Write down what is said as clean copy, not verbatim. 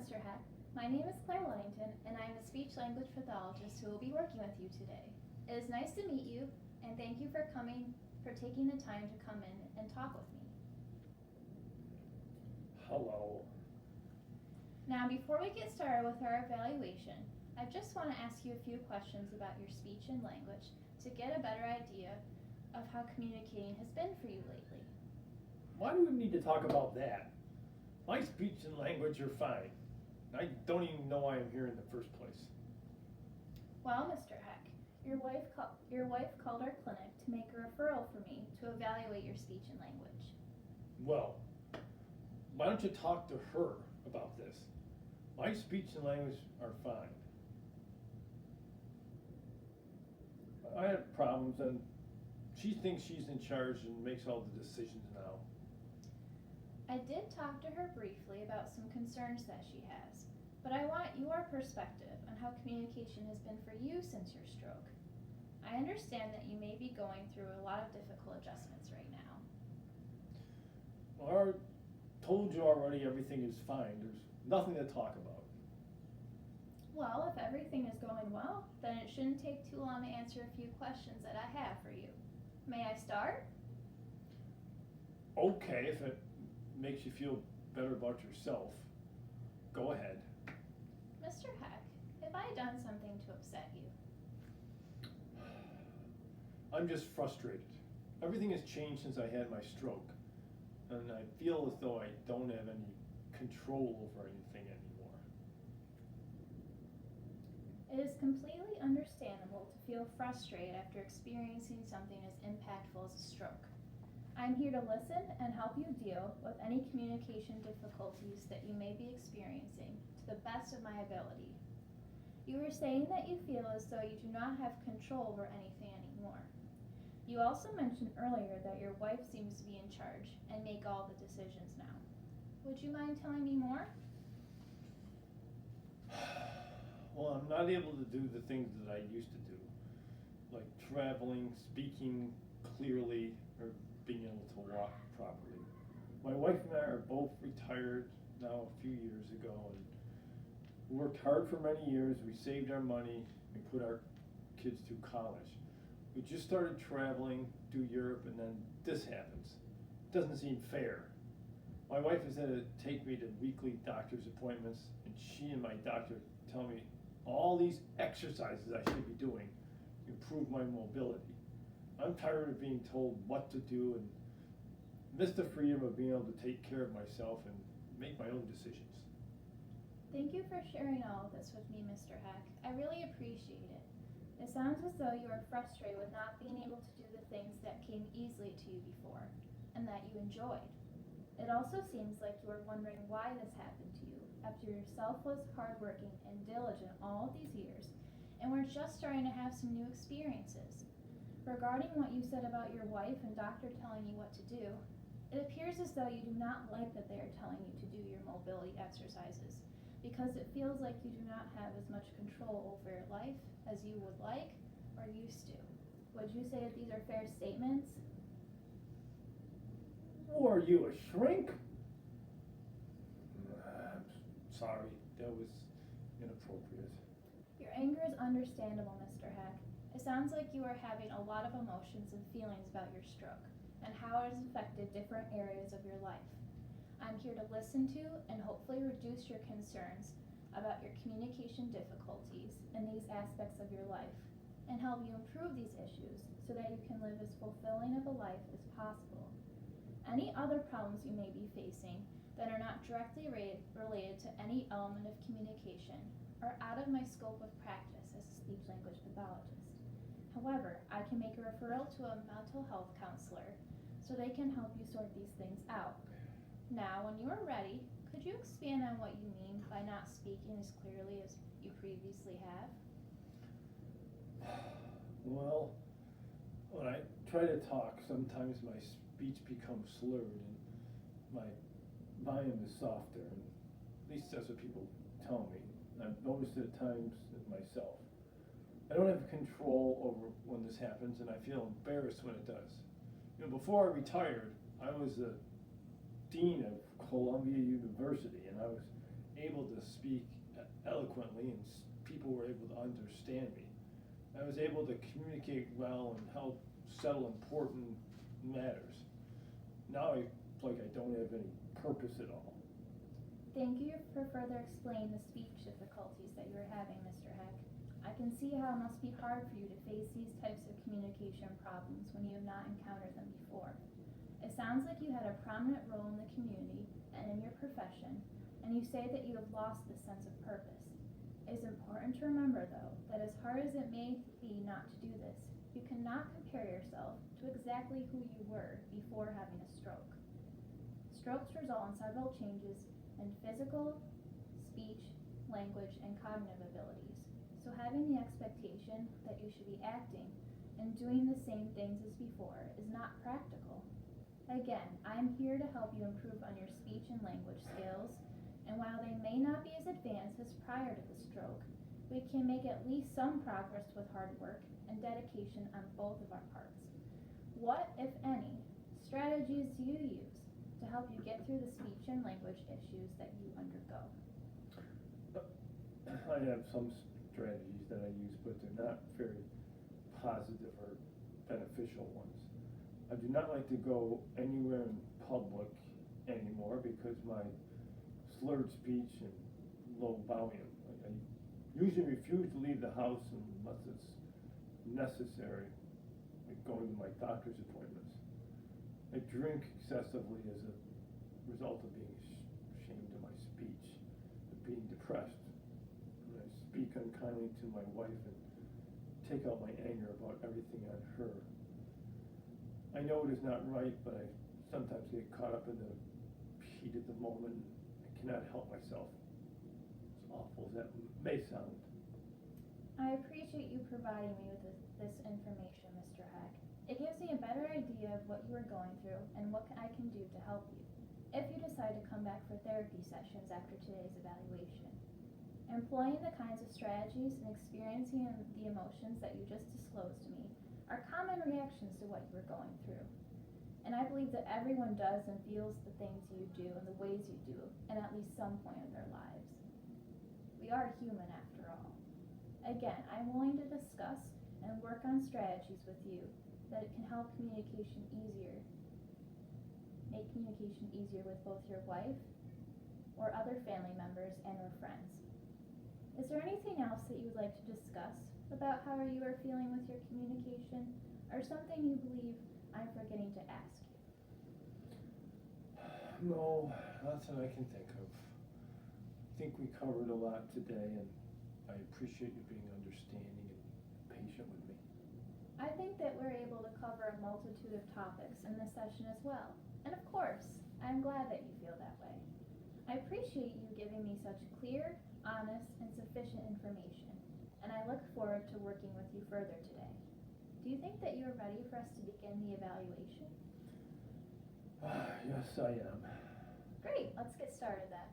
Mr. Heck. My name is Claire Luddington, and I am a speech-language pathologist who will be working with you today. It is nice to meet you, and thank you for taking the time to come in and talk with me. Hello. Now, before we get started with our evaluation, I just want to ask you a few questions about your speech and language to get a better idea of how communicating has been for you lately. Why do we need to talk about that? My speech and language are fine. I don't even know why I'm here in the first place. Well, Mr. Heck, your wife called our clinic to make a referral for me to evaluate your speech and language. Well, why don't you talk to her about this? My speech and language are fine. I have problems, and she thinks she's in charge and makes all the decisions now. I did talk to her briefly about some concerns that she has, but I want your perspective on how communication has been for you since your stroke. I understand that you may be going through a lot of difficult adjustments right now. Well, I told you already everything is fine. There's nothing to talk about. Well, if everything is going well, then it shouldn't take too long to answer a few questions that I have for you. May I start? Okay, if it makes you feel better about yourself, go ahead. Mr. Heck, have I done something to upset you? I'm just frustrated. Everything has changed since I had my stroke, and I feel as though I don't have any control over anything anymore. It is completely understandable to feel frustrated after experiencing something as impactful as a stroke. I'm here to listen and help you deal with any communication difficulties that you may be experiencing to the best of my ability. You were saying that you feel as though you do not have control over anything anymore. You also mentioned earlier that your wife seems to be in charge and make all the decisions now. Would you mind telling me more? Well, I'm not able to do the things that I used to do, like traveling, speaking clearly, or being able to walk properly. My wife and I are both retired now a few years ago, and we worked hard for many years. We saved our money and put our kids through college. We just started traveling to Europe, and then this happens. It doesn't seem fair. My wife has had to take me to weekly doctor's appointments, and she and my doctor tell me all these exercises I should be doing to improve my mobility. I'm tired of being told what to do and miss the freedom of being able to take care of myself and make my own decisions. Thank you for sharing all of this with me, Mr. Heck. I really appreciate it. It sounds as though you are frustrated with not being able to do the things that came easily to you before, and that you enjoyed. It also seems like you are wondering why this happened to you, after you're selfless, hardworking, and diligent all of these years, and we're just starting to have some new experiences. Regarding what you said about your wife and doctor telling you what to do, it appears as though you do not like that they are telling you to do your mobility exercises, because it feels like you do not have as much control over your life as you would like or used to. Would you say that these are fair statements? Or are you a shrink? I'm sorry, that was inappropriate. Your anger is understandable, Mr. Heck. It sounds like you are having a lot of emotions and feelings about your stroke and how it has affected different areas of your life. I'm here to listen to and hopefully reduce your concerns about your communication difficulties in these aspects of your life and help you improve these issues so that you can live as fulfilling of a life as possible. Any other problems you may be facing that are not directly related to any element of communication are out of my scope of practice as a speech-language pathologist. However, I can make a referral to a mental health counselor so they can help you sort these things out. Now, when you are ready, could you expand on what you mean by not speaking as clearly as you previously have? Well, when I try to talk, sometimes my speech becomes slurred and my volume is softer, and at least that's what people tell me. I've noticed it at times myself. I don't have control over when this happens, and I feel embarrassed when it does. Before I retired, I was the dean of Columbia University, and I was able to speak eloquently and people were able to understand me. I was able to communicate well and help settle important matters. Now I like I don't have any purpose at all. Thank you for further explaining the speech difficulties that you are having, Mr. Heck. I can see how it must be hard for you to face these types of communication problems when you have not encountered them before. It sounds like you had a prominent role in the community and in your profession, and you say that you have lost this sense of purpose. It is important to remember, though, that as hard as it may be not to do this, you cannot compare yourself to exactly who you were before having a stroke. Strokes result in several changes in physical, speech, language, and cognitive abilities. So having the expectation that you should be acting and doing the same things as before is not practical. Again, I'm here to help you improve on your speech and language skills, and while they may not be as advanced as prior to the stroke, we can make at least some progress with hard work and dedication on both of our parts. What, if any, strategies do you use to help you get through the speech and language issues that you undergo? I have some strategies that I use, but they're not very positive or beneficial ones. I do not like to go anywhere in public anymore because my slurred speech and low volume. I usually refuse to leave the house unless it's necessary, like going to my doctor's appointments. I drink excessively as a result of being ashamed of my speech, of being depressed. And I speak unkindly to my wife and take out my anger about everything on her. I know it is not right, but I sometimes get caught up in the heat of the moment. I cannot help myself. As awful as that may sound. I appreciate you providing me with this information, Mr. Heck. It gives me a better idea of what you are going through and what I can do to help you, if you decide to come back for therapy sessions after today's evaluation. Employing the kinds of strategies and experiencing the emotions that you just disclosed to me are common reactions to what you are going through. And I believe that everyone does and feels the things you do and the ways you do at least some point in their lives. We are human after all. Again, I'm willing to discuss and work on strategies with you that can help communication easier, make communication easier with both your wife or other family members and or friends. Is there anything else that you would like to discuss about how you are feeling with your communication, or something you believe I'm forgetting to ask you? No, not that I can think of. I think we covered a lot today, and I appreciate you being understanding and patient with me. I think that we're able to cover a multitude of topics in this session as well. And of course, I'm glad that you feel that way. I appreciate you giving me such clear, honest, and sufficient information, and I look forward to working with you further today. Do you think that you are ready for us to begin the evaluation? Yes, I am. Great, let's get started then.